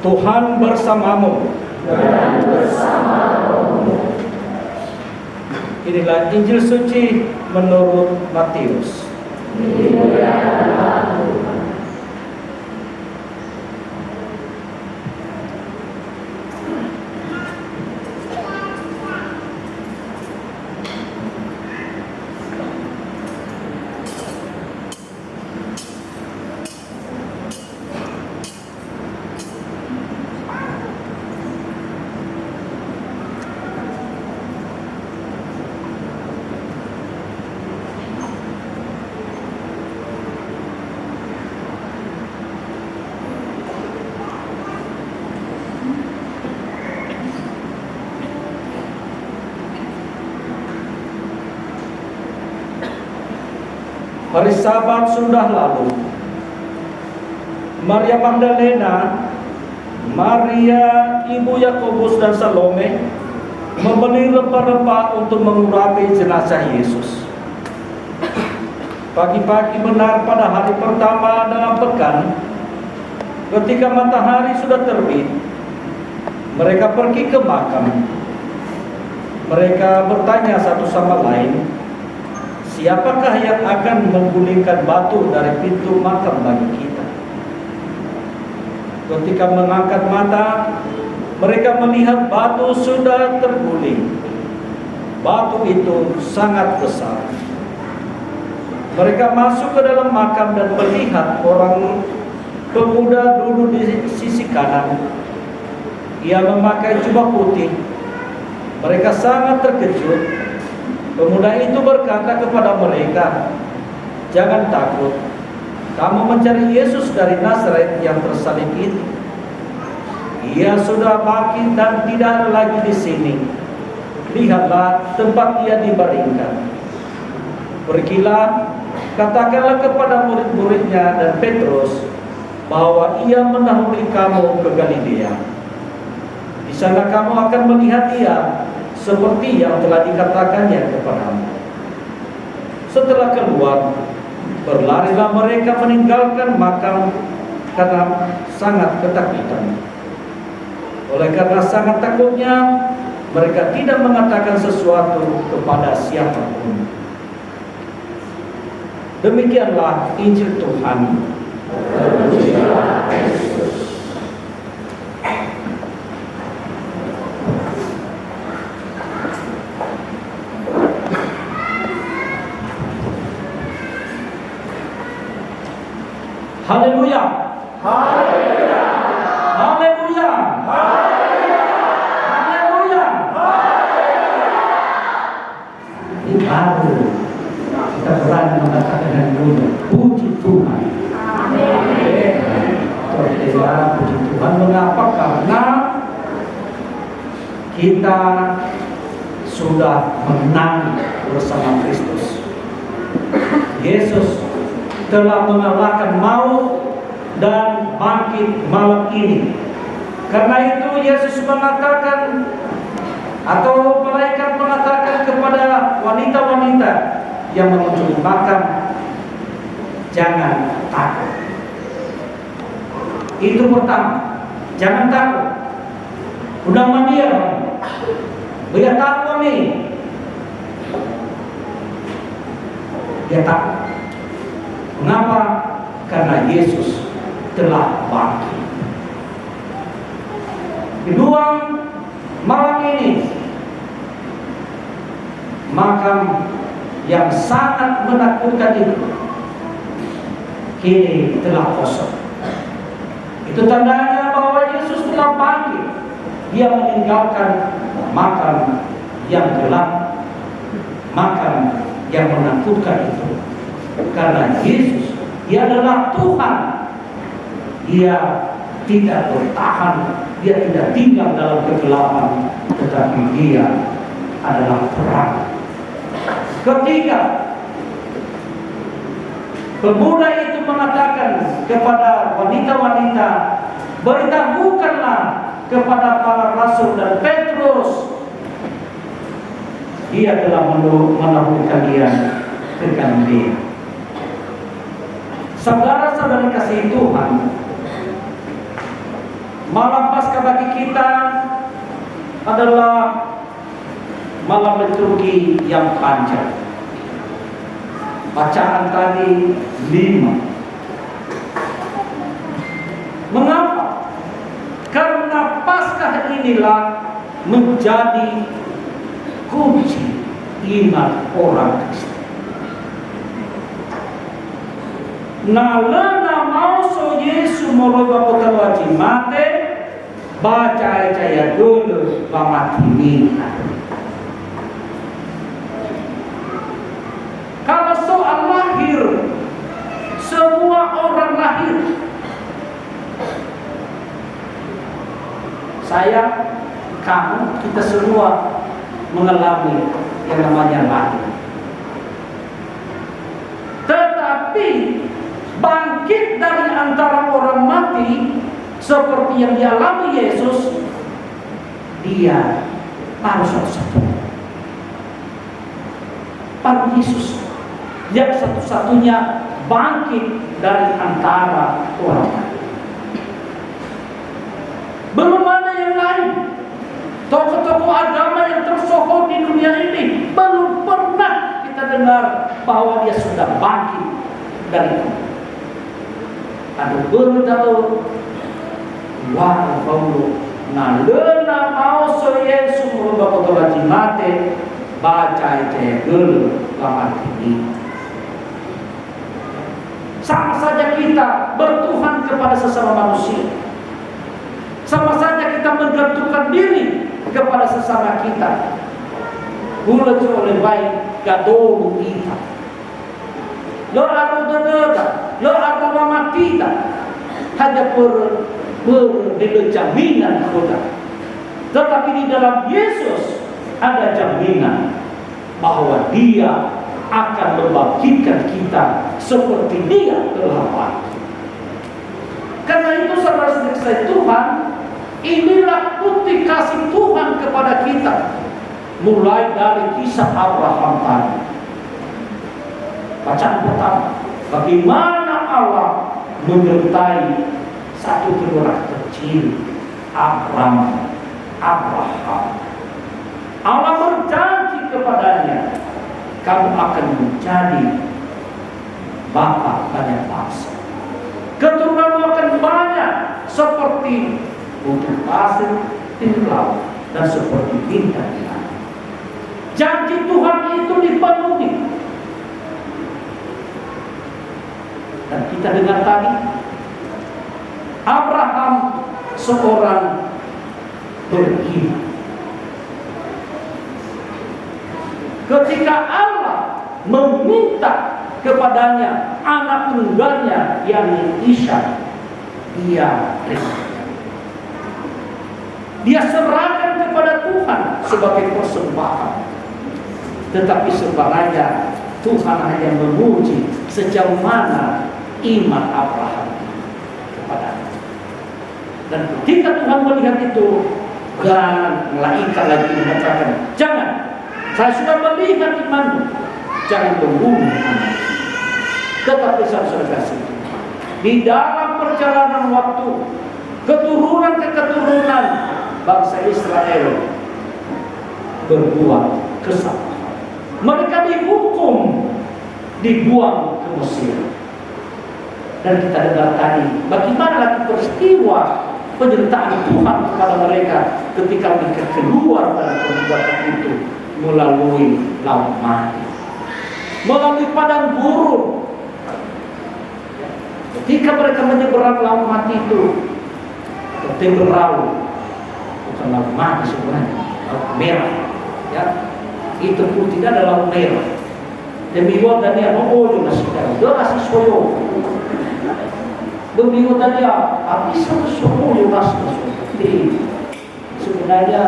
Tuhan bersamamu. Inilah Injil suci menurut Matius. Hari Sabat sudah lalu, Maria Magdalena, Maria ibu Yakobus dan Salome membeli rempah-rempah untuk mengurapi jenazah Yesus. Pagi-pagi benar pada hari pertama dalam pekan, ketika matahari sudah terbit, mereka pergi ke makam. Mereka bertanya satu sama lain, siapakah yang akan menggulingkan batu dari pintu makam bagi kita? Ketika mengangkat mata, mereka melihat batu sudah terguling. Batu itu sangat besar. Mereka masuk ke dalam makam dan melihat orang pemuda duduk di sisi kanan. Ia memakai jubah putih. Mereka sangat terkejut. Pemuda itu berkata kepada mereka, "Jangan takut, kamu mencari Yesus dari Nazaret yang tersalib itu. Ia sudah bangkit dan tidak ada lagi di sini. Lihatlah tempat ia dibaringkan. Pergilah, katakanlah kepada murid-muridnya dan Petrus bahwa ia mendahului kamu ke Galilea. Di sana kamu akan melihat dia, seperti yang telah dikatakannya kepadamu." Setelah keluar, berlarilah mereka meninggalkan makam karena sangat ketakutan. Oleh karena sangat takutnya, mereka tidak mengatakan sesuatu kepada siapapun. Demikianlah Injil Tuhan. Haleluya. Haleluya. Haleluya. Haleluya. Ini baru kita berani mengatakan dengan dunia, puji Tuhan. Amin. Terima puji Tuhan. Mengapa? Karena kita sudah menang bersama Kristus. Yesus telah mengalahkan maut dan bangkit malam ini. Karena itu Yesus mengatakan, atau malaikat mengatakan kepada wanita-wanita yang mengunjungi makam, jangan takut. Itu pertama, jangan takut. Udah mandir, dia takut nih. Dia takut. Mengapa? Karena Yesus telah bangkit. Kedua, malam ini makam yang sangat menakutkan itu kini telah kosong. Itu tandanya bahwa Yesus telah bangkit. Dia meninggalkan makam yang gelap, makam yang menakutkan itu. Karena Yesus, dia adalah Tuhan. Dia tidak bertahan, dia tidak tinggal dalam kegelapan, tetapi dia adalah terang. Ketiga, pemuda itu mengatakan kepada wanita-wanita, beritahukanlah kepada para rasul dan Petrus, dia telah menaruh kalian ke Galilea. Saudara-saudara kasih Tuhan, Malam Paskah bagi kita adalah malam liturgi yang panjang. Bacaan tadi 5. Mengapa? Karena Paskah inilah menjadi kunci iman orang Kristen. Nalena mauso Yesu moroba potawati mate baca caya dulu pamati mina. Kalau soal lahir, semua orang lahir. Saya, kamu, kita semua mengalami yang namanya lahir. Tetapi bangkit dari antara orang mati seperti yang dialami Yesus, dia baru satu-satunya. Baru Yesus yang satu-satunya bangkit dari antara orang mati. Belum ada yang lain. Tokoh-tokoh agama yang tersohor di dunia ini belum pernah kita dengar bahwa dia sudah bangkit dari itu. Ada beritahu wah Paulo na lena mauso Yesu merubah kota mate baca dulu lama ini. Sama saja kita bertuhan kepada sesama manusia. Sama saja kita menggantungkan diri kepada sesama kita. Gula oleh baik gadolu kita. Lo arudada, lo arudama kita. Hanya berdiri jaminan kita. Tetapi di dalam Yesus ada jaminan bahwa Dia akan membangkitkan kita seperti Dia telah bangkit. Karena itu saudara-saudara Tuhan, inilah bukti kasih Tuhan kepada kita. Mulai dari kisah Abraham tadi. Bacaan pertama, bagaimana Allah menyertai satu keluarga kecil Abraham. Allah berjanji kepadanya, kamu akan menjadi bapa banyak bangsa. Keturunanmu akan banyak seperti bukit pasir di laut dan seperti bintang di langit. Janji Tuhan itu dipenuhi. Dan kita dengar tadi, Abraham seorang beriman. Ketika Allah meminta kepadanya anak tunggalnya yakni Ishak, dia terima. Dia serahkan kepada Tuhan sebagai persembahan. Tetapi sebenarnya Tuhan hanya menguji sejauh mana iman Abraham kepadanya. Dan ketika Tuhan melihat itu, dan malaikat lagi mengatakan, jangan, saya sudah melihat imanmu, jangan membunuh anak. Tetapi saudara kasih, di dalam perjalanan waktu, keturunan ke keturunan bangsa Israel berbuat kesalahan. Mereka dihukum, dibuang ke Mesir. Dan kita dengar tadi, bagaimana lagi peristiwa penyertaan Tuhan kepada mereka ketika mereka keluar dari perbuatan itu melalui laut mati, melalui padang gurun. Ketika mereka menyeberang laut mati itu, berau, bukan laut mati sebenarnya, laut merah, ya, itu pun tidak ada laut merah. Demi dan dia mengoyo nasi kau, dia kasih soyo. Demi dan dia habis soyo nasi soyo. Sebenarnya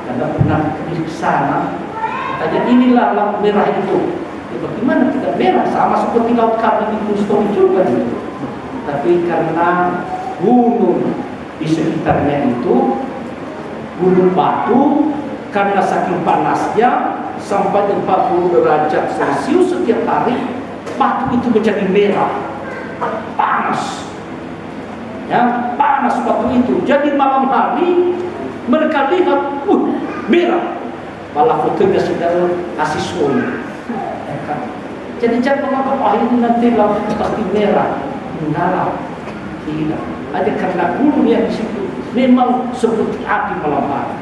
karena pernah ke sana, tanya inilah laut merah itu. Bagaimana tidak merah? Sama seperti laut Karni di Gustomi juga itu. Tapi karena gunung di sekitarnya itu gunung batu, karena saking panasnya sampai 40 derajat Celcius setiap hari, batu itu menjadi merah, panas, ya, panas. panas waktu itu. Jadi malam hari mereka lihat, merah. Malah fotonya sudah kasih soi. Jadi jangan mengapa ini nanti laut pasti merah, menyala. Tidak. Ada karena gunung yang di situ memang seperti api malam hari.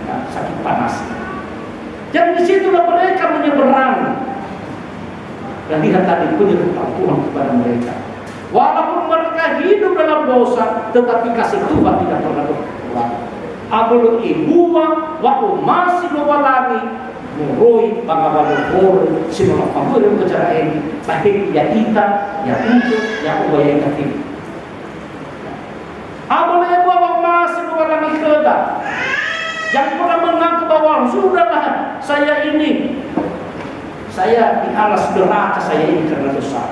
Nah, sakit panas. Dan disitulah mereka menyeberang. Dan lihat tadi penyertaan Tuhan kepada mereka. Walaupun mereka hidup dalam dosa, tetapi kasih Tuhan tidak pernah berkurang. Abulu ibuwa, waktu masih mewalangi, meroi bangga-bangga sinula pamuri bicara ini, bahkan ya ita, ya untuk, ya ubaya yang ketiga. Abulu ibuwa masih mewalangi kedah. Jangan pernah menganggap bahwa sudahlah saya ini, saya di alas neraka saya ini karena dosa.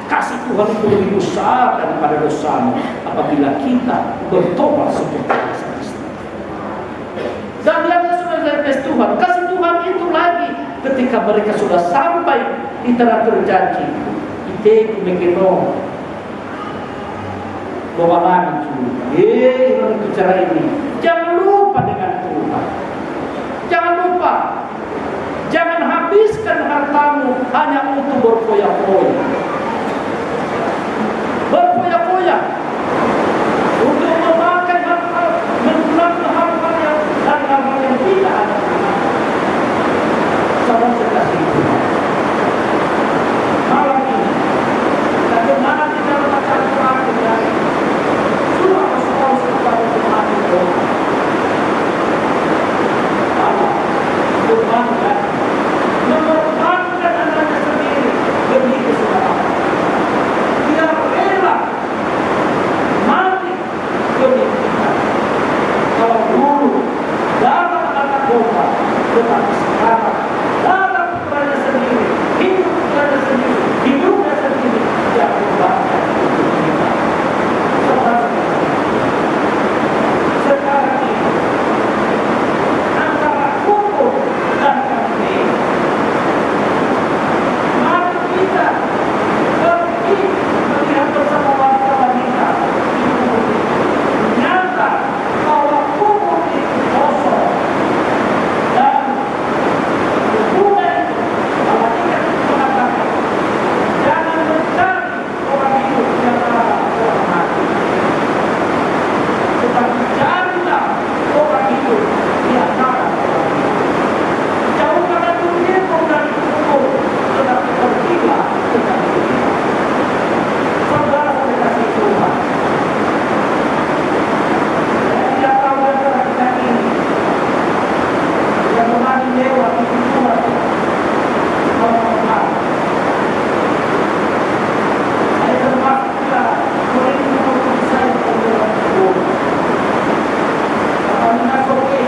Kasih Tuhan itu lebih besar daripada dosamu apabila kita bertobat seperti Kristus. Dan yang sudah kasih Tuhan, kasih Tuhan itu lagi ketika mereka sudah sampai di tanah terjanji, itu menggendong bawa lagi juga. Bicara ini, jangan lupa dengan Tuhan. Jangan lupa, jangan habiskan hartamu hanya untuk berfoya-foya. Berfoya-foya untuk memakai hal-hal, menggunakan hal-hal yang dan hal-hal yang tidak ada. Saudara sekasih Tuhan, malam ini bagaimana kita melakukan Al-Quran dari surah Rasulullah SAW. Allah Tuhan dan mengorbankan anaknya sendiri demi keselamatan. Dia rela mati demi kita. Kalau dulu dalam anak domba, tetapi sekarang dalam putranya sendiri, hidup putranya sendiri, hidupnya sendiri, dia korbankan untuk kita. Sekarang ini antara hukum dan kasih, mari kita pergi melihat bersama wartawan kita. Nyata bahwa hukum itu kosong dan hubungan itu, kalau tidak mengatakan jangan mencari orang hidup di antara orang mati, tetapi carilah orang hidup di antara orang hidup. Jauhkanlah dirimu dari hukum, tetapi pergilah dengan hidup. Saudara kasih Tuhan, saya tidak tahu antara kita ini yang memani lewat itu Tuhan Allah. Saya termasuk juga merindu saya berdoa Tuhan. Apabila oke,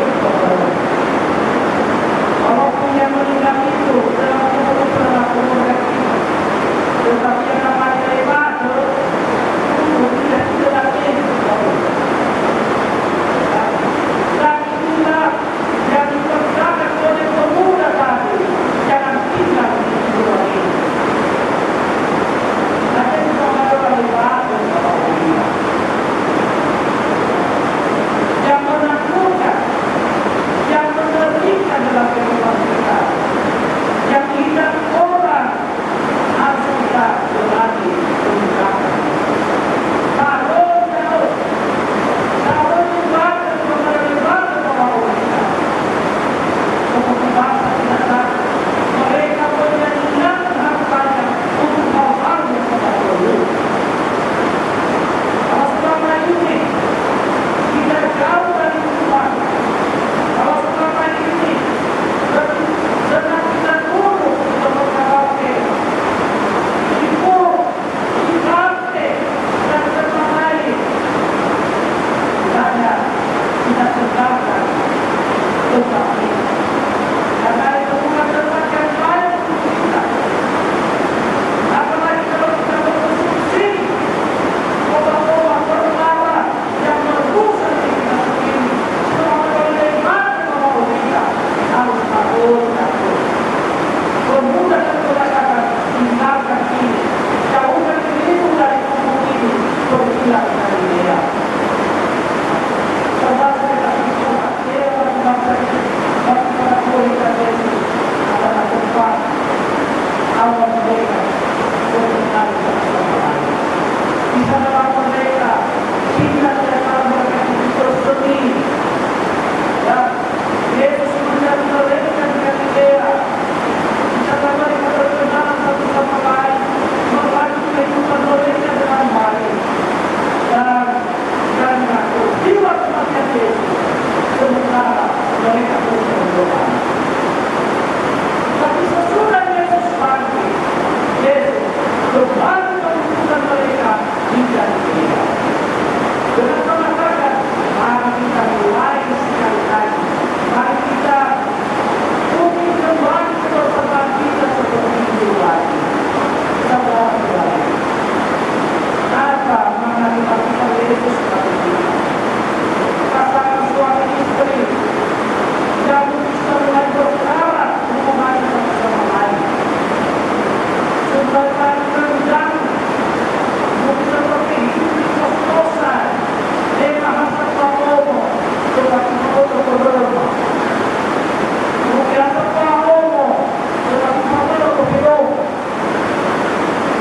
walaupun yang meninggal itu dalam keputusan keluarga kita, tetapi yang namanya ibadah tidak lagi. Dan inilah yang diperkatakan oleh pemuda tadi, jangan tinggal di dunia ini. Ada juga orang ibadah kalau dia yang menaklukkan, yang mengerikan dalam kehidupan kita, yang tidak orang harus kita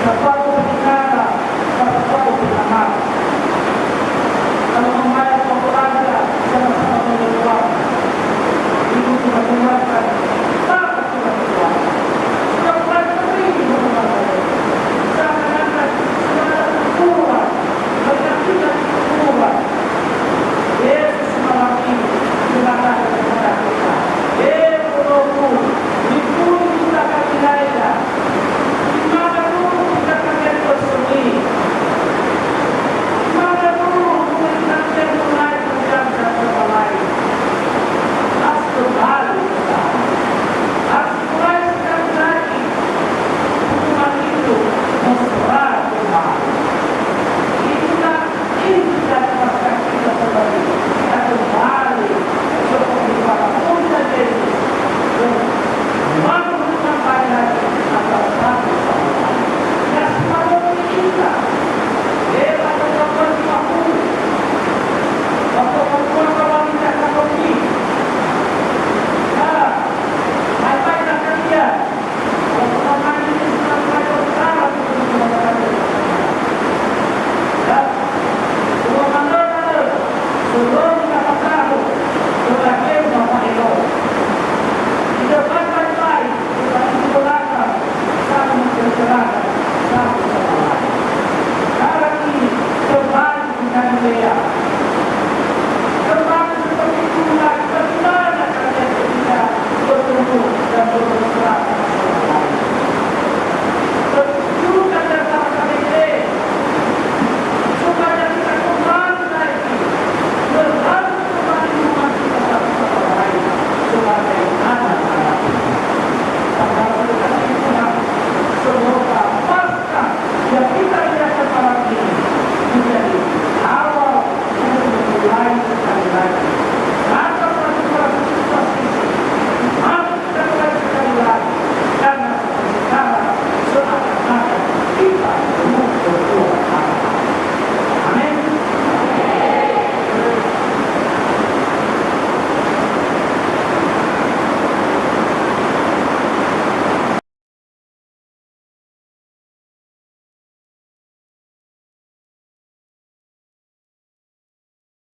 Dapat